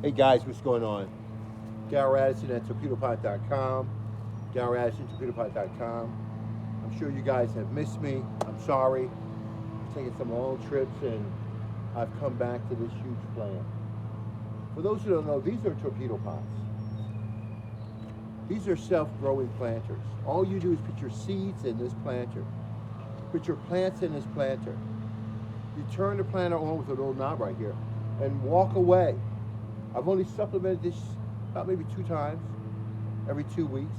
Hey guys, what's going on? Darryl Addison at Torpedopot.com. Darryl Addison, Torpedopot.com. I'm sure you guys have missed me. I'm sorry. I've taken some long trips and I've come back to this huge plant. For those who don't know, these are torpedo pots. These are self-growing planters. All you do is put your seeds in this planter. Put your plants in this planter. You turn the planter on with a little knob right here and walk away. I've only supplemented this about maybe 2 times every 2 weeks.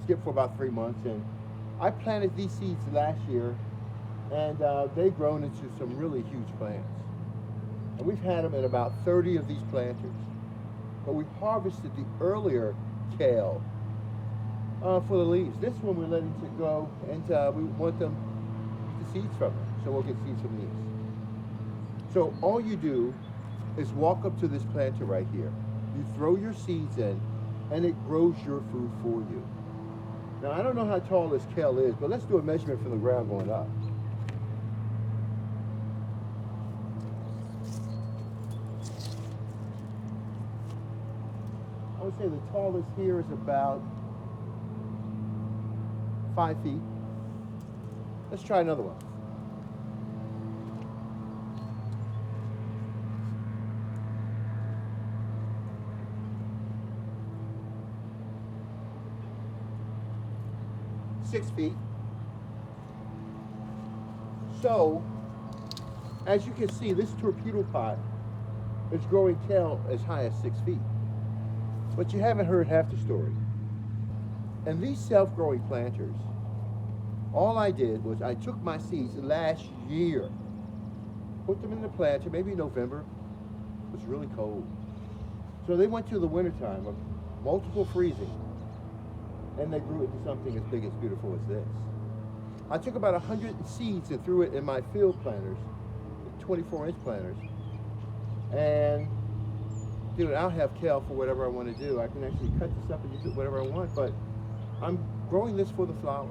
Skip for about 3 months, and I planted these seeds last year, and they've grown into some really huge plants. And we've had them in about 30 of these planters. But we harvested the earlier kale for the leaves. This one we're letting to go, and we want them the seeds from it, so we'll get seeds from these. So all you do is walk up to this planter right here. You throw your seeds in, and it grows your food for you. Now, I don't know how tall this kale is, but let's do a measurement from the ground going up. I would say the tallest here is about 5 feet. Let's try another one. Six feet. So, as you can see, this torpedo pot is growing kale as high as 6 feet. But you haven't heard half the story. And these self-growing planters, all I did was I took my seeds last year, put them in the planter, maybe in November. It was really cold. So they went through the wintertime of multiple freezing, and they grew into something as big, as beautiful as this. I took about 100 seeds and threw it in my field planters, 24-inch planters. And dude, I'll have kale for whatever I want to do. I can actually cut this up and use it whatever I want, but I'm growing this for the flowers.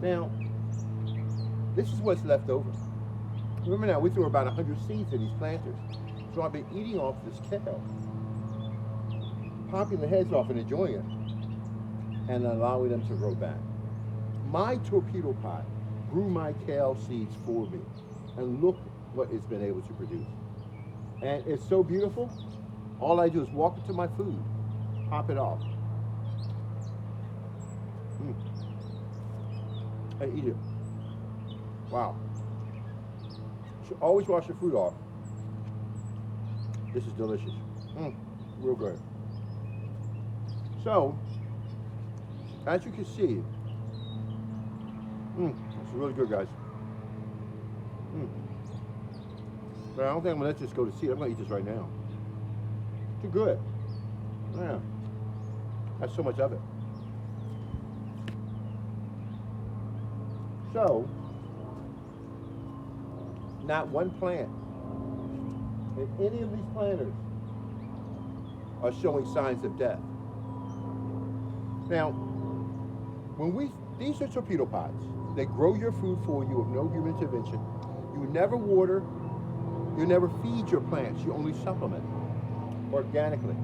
Now, this is what's left over. Remember now, we threw about 100 seeds in these planters. So I've been eating off this kale, popping the heads off and enjoying it, and allowing them to grow back. My torpedo pot grew my kale seeds for me, and look what it's been able to produce. And it's so beautiful. All I do is walk into my food, pop it off, and eat it. Wow. Should always wash your food off. This is delicious. Real good. So, as you can see, it's really good, guys. But I don't think I'm gonna let this go to seed. I'm gonna eat this right now. Too good. Yeah. That's so much of it. So, not one plant in any of these planters are showing signs of death. Now, these are torpedo pots. They grow your food for you with no human intervention. You never water, you never feed your plants, you only supplement organically.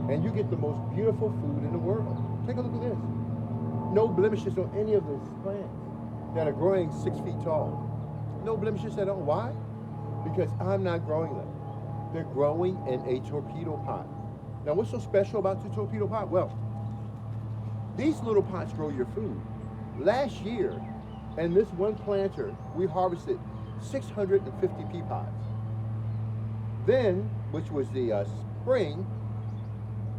And you get the most beautiful food in the world. Take a look at this. No blemishes on any of these plants that are growing 6 feet tall. No blemishes at all. Why? Because I'm not growing them. They're growing in a torpedo pot. Now, what's so special about the torpedo pot? Well, these little pots grow your food. Last year, in this one planter, we harvested 650 pea pods. Then, which was the spring,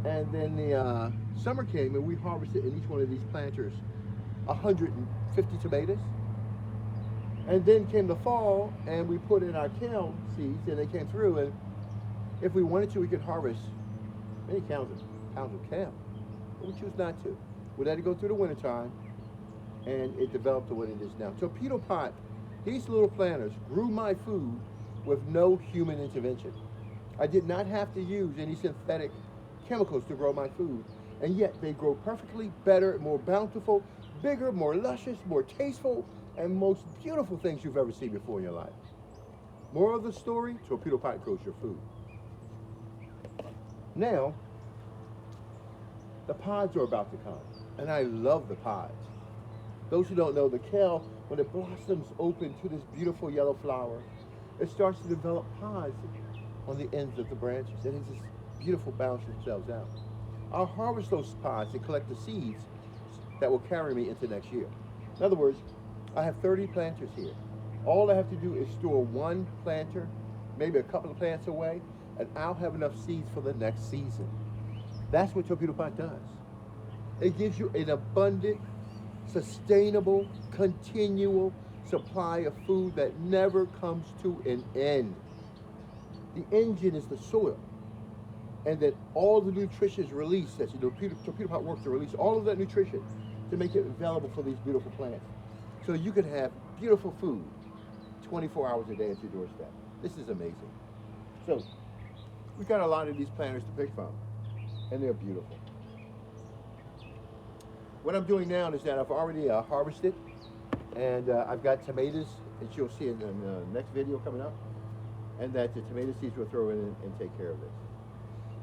and then the summer came, and we harvested in each one of these planters 150 tomatoes. And then came the fall, and we put in our kale seeds, and they came through, and if we wanted to, we could harvest many pounds of kale. But we choose not to. We let it go through the wintertime, and it developed to what it is now. Torpedo pot, these little planters grew my food with no human intervention. I did not have to use any synthetic chemicals to grow my food, and yet they grow perfectly better, more bountiful, bigger, more luscious, more tasteful, and most beautiful things you've ever seen before in your life. Moral of the story, torpedo pot grows your food. Now, the pods are about to come, and I love the pods. Those who don't know, the kale, when it blossoms open to this beautiful yellow flower, it starts to develop pods on the ends of the branches, and it just beautiful bounce themselves out. I'll harvest those pods and collect the seeds that will carry me into next year. In other words, I have 30 planters here. All I have to do is store one planter, maybe a couple of plants away, and I'll have enough seeds for the next season. That's what Torpedopot does. It gives you an abundant, sustainable, continual supply of food that never comes to an end. The engine is the soil. And then all the nutrition is released as the Torpedopot works to release all of that nutrition to make it available for these beautiful plants. So you can have beautiful food 24 hours a day at your doorstep. This is amazing. So we've got a lot of these planters to pick from, and they're beautiful. What I'm doing now is that I've already harvested, and I've got tomatoes, which you'll see in the next video coming up, and that the tomato seeds will throw in and take care of this.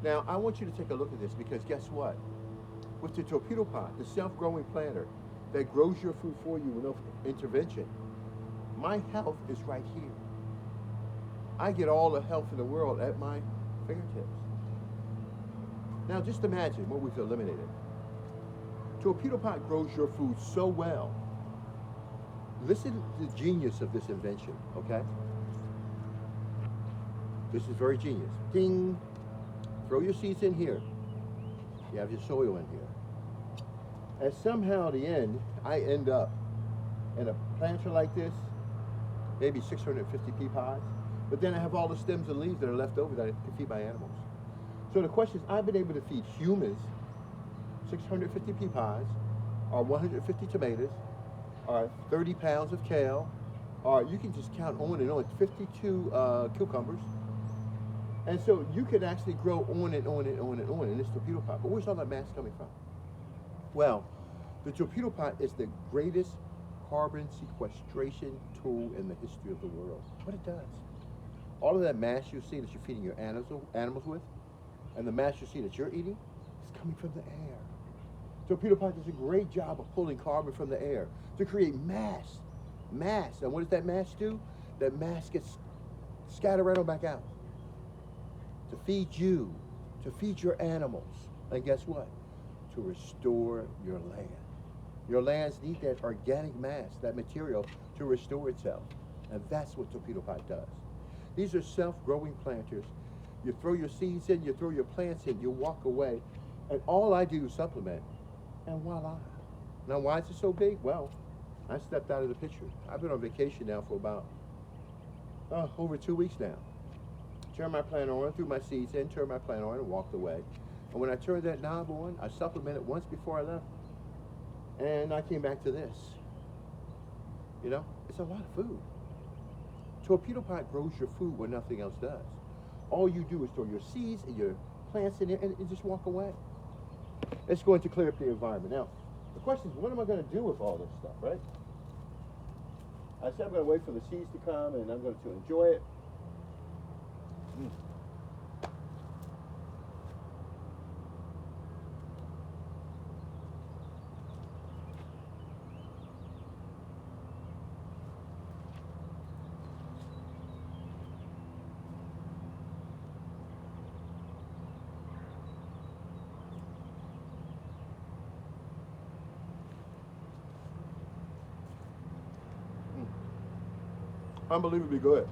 Now, I want you to take a look at this, because guess what? With the Torpedopot, the self-growing planter that grows your food for you with no intervention, my health is right here. I get all the health in the world at my fingertips. Now, just imagine what we've eliminated. Torpedopot grows your food so well. Listen to the genius of this invention, okay? This is very genius. Ding! Throw your seeds in here. You have your soil in here. And somehow at the end, I end up in a planter like this, maybe 650 pea pods, but then I have all the stems and leaves that are left over that I can feed my animals. So the question is, I've been able to feed humans 650 pea pods, or 150 tomatoes, or 30 pounds of kale, or you can just count on and on, 52 cucumbers. And so you can actually grow on and on and on and on in this Torpedopot. But where's all that mass coming from? Well, the Torpedopot is the greatest carbon sequestration tool in the history of the world. What it does. All of that mass you see that you're feeding your animals with, and the mass you see that you're eating, is coming from the air. Torpedopot does a great job of pulling carbon from the air to create mass. Mass. And what does that mass do? That mass gets scattered right on back out. To feed you, to feed your animals. And guess what? To restore your land. Your lands need that organic mass, that material, to restore itself. And that's what Torpedopot does. These are self-growing planters. You throw your seeds in, you throw your plants in, you walk away, and all I do is supplement, and voila. Now, why is it so big? Well, I stepped out of the picture. I've been on vacation now for about over 2 weeks now. Turned my plant on, threw my seeds in, turned my plant on, and walked away. And when I turned that knob on, I supplemented once before I left, and I came back to this. You know, it's a lot of food. Torpedopot grows your food where nothing else does. All you do is throw your seeds and your plants in there and just walk away. It's going to clear up the environment. Now, the question is, what am I going to do with all this stuff, right? I said I'm going to wait for the seeds to come and I'm going to enjoy it. Unbelievably good.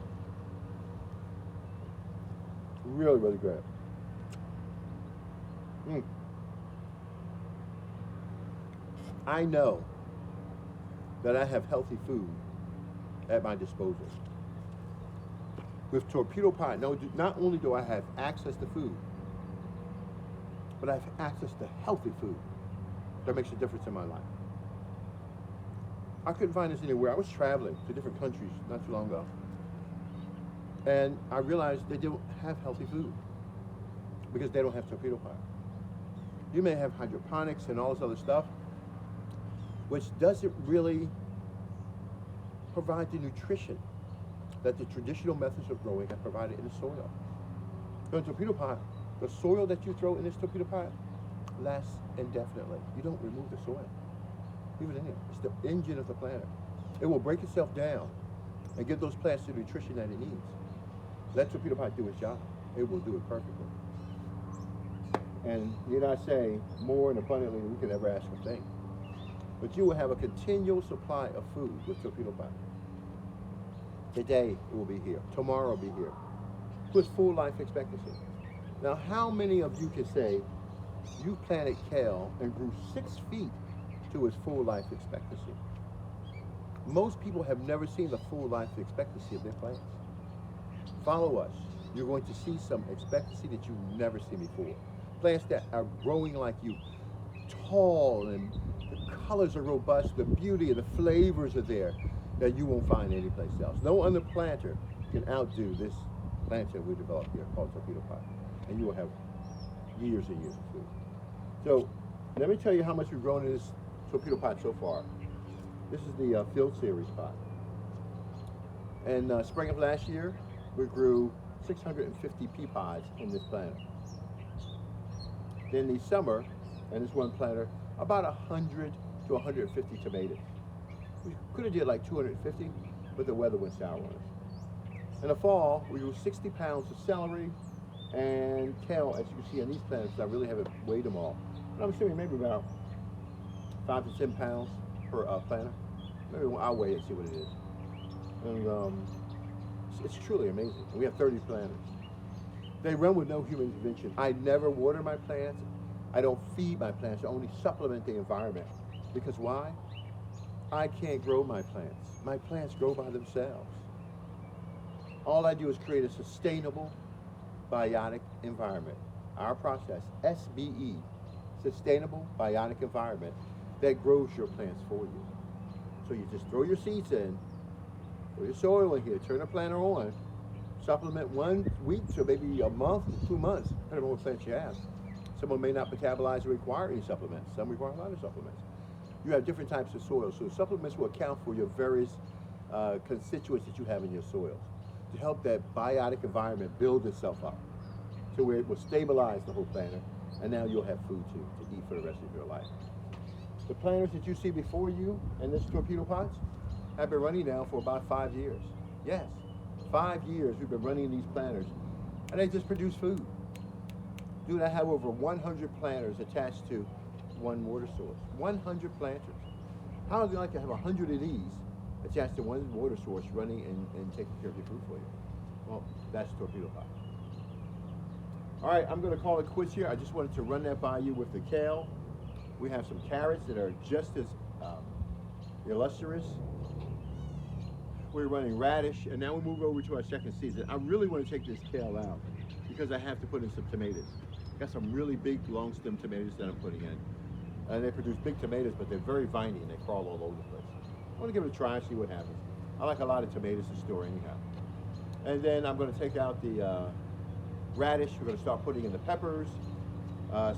Really, really good. I know that I have healthy food at my disposal. With Torpedopot, not only do I have access to food, but I have access to healthy food that makes a difference in my life. I couldn't find this anywhere. I was traveling to different countries not too long ago, and I realized they don't have healthy food because they don't have Torpedopot. You may have hydroponics and all this other stuff, which doesn't really provide the nutrition that the traditional methods of growing have provided in the soil. So in Torpedopot, The soil that you throw in this torpedo pot lasts indefinitely. You don't remove the soil. Leave it in there. It's the engine of the planter. It will break itself down and give those plants the nutrition that it needs. Let torpedo pot do its job. It will do it perfectly. And need I say more and abundantly than we could ever ask or think. But you will have a continual supply of food with torpedo pot. Today it will be here. Tomorrow it will be here. With full life expectancy. Now, how many of you can say you planted kale and grew 6 feet to its full life expectancy? Most people have never seen the full life expectancy of their plants. Follow us. You're going to see some expectancy that you've never seen before. Plants that are growing like you, tall, and the colors are robust, the beauty and the flavors are there that you won't find anyplace else. No other planter can outdo this planter we developed here called torpedo pot. And you will have years and years of food. So let me tell you how much we've grown in this torpedo pot so far. This is the Field Series pot. And spring of last year, we grew 650 pea pods in this planter. Then the summer, and this one planter, about 100 to 150 tomatoes. We could have did like 250, but the weather went sour on us. In the fall, we grew 60 pounds of celery and kale, as you can see on these plants. I really haven't weighed them all. But I'm assuming maybe about 5 to 10 pounds per planter. Maybe I'll weigh it and see what it is. And it's truly amazing. And we have 30 planters. They run with no human intervention. I never water my plants. I don't feed my plants. I only supplement the environment. Because why? I can't grow my plants. My plants grow by themselves. All I do is create a sustainable, biotic environment. Our process, SBE, sustainable biotic environment, that grows your plants for you. So you just throw your seeds in, throw your soil in here, turn the planter on, supplement 1 week to maybe a month, 2 months, depending on what plants you have. Some of them may not metabolize or require any supplements. Some require a lot of supplements. You have different types of soil, so supplements will account for your various constituents that you have in your soils to help that biotic environment build itself up to where it will stabilize the whole planter, and now you'll have food to eat for the rest of your life. The planters that you see before you in this torpedo pots have been running now for about 5 years. Yes, 5 years we've been running these planters, and they just produce food. Dude, I have over 100 planters attached to one water source. 100 planters. How would you like to have 100 of these attached to one water source running and taking care of your food for you? Well, that's torpedo pot. All right, I'm going to call it quits here. I just wanted to run that by you with the kale. We have some carrots that are just as illustrious. We're running radish, and now we move over to our second season. I really want to take this kale out because I have to put in some tomatoes. Got some really big long stem tomatoes that I'm putting in. And they produce big tomatoes, but they're very viney and they crawl all over the place. I want to give it a try and see what happens. I like a lot of tomatoes to store anyhow. And then I'm going to take out the radish. We're going to start putting in the peppers,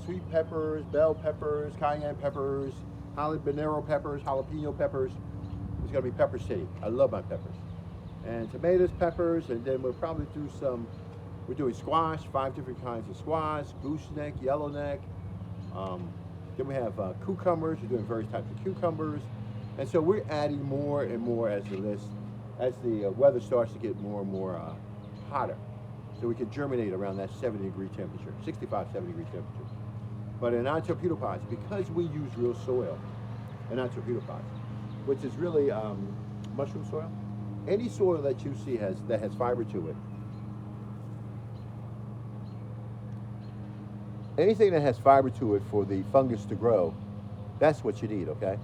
sweet peppers, bell peppers, cayenne peppers, habanero peppers, jalapeno peppers. It's going to be Pepper City. I love my peppers. And tomatoes, peppers, and then we'll probably do some, we're doing squash, 5 different kinds of squash, gooseneck, yellowneck. Then we have cucumbers. We're doing various types of cucumbers. And so we're adding more and more as the weather starts to get more and more hotter. So we can germinate around that 70-degree temperature, 65, 70-degree temperature. But in our torpedo pots, because we use real soil in our torpedo pots, which is really mushroom soil, any soil that you see that has fiber to it, anything that has fiber to it for the fungus to grow, that's what you need, okay?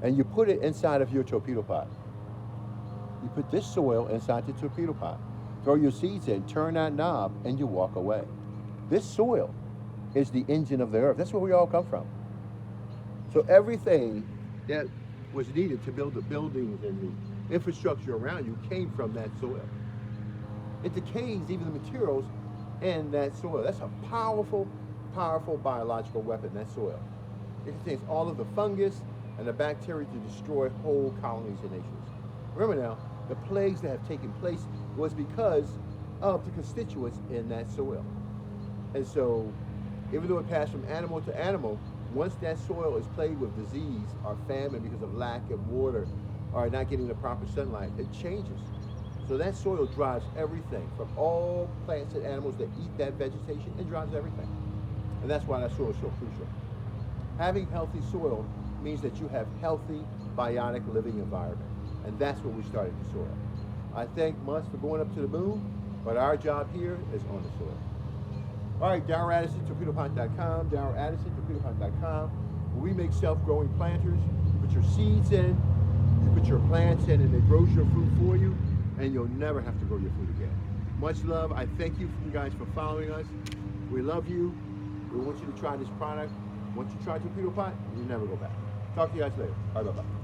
And you put it inside of your torpedo pot. You put this soil inside the torpedo pot. Throw your seeds in, turn that knob, and you walk away. This soil is the engine of the earth. That's where we all come from. So everything that was needed to build the buildings and the infrastructure around you came from that soil. It decays even the materials in that soil. That's a powerful, powerful biological weapon, that soil. It contains all of the fungus and the bacteria to destroy whole colonies and nations. Remember now, the plagues that have taken place was because of the constituents in that soil. And so, even though it passed from animal to animal, once that soil is plagued with disease or famine because of lack of water or not getting the proper sunlight, it changes. So that soil drives everything from all plants and animals that eat that vegetation. It drives everything. And that's why that soil is so crucial. Having healthy soil means that you have healthy, biotic living environment. And that's what we started the soil. I thank Musk for going up to the moon, but our job here is on the soil. All right, Darryl Addison, Torpedopot.com, Darryl Addison, Torpedopot.com. We make self-growing planters. You put your seeds in, you put your plants in, and it grows your food for you, and you'll never have to grow your food again. Much love. I thank you guys for following us. We love you. We want you to try this product. Once you try Torpedopot, you never go back. Talk to you guys later. All right, bye-bye.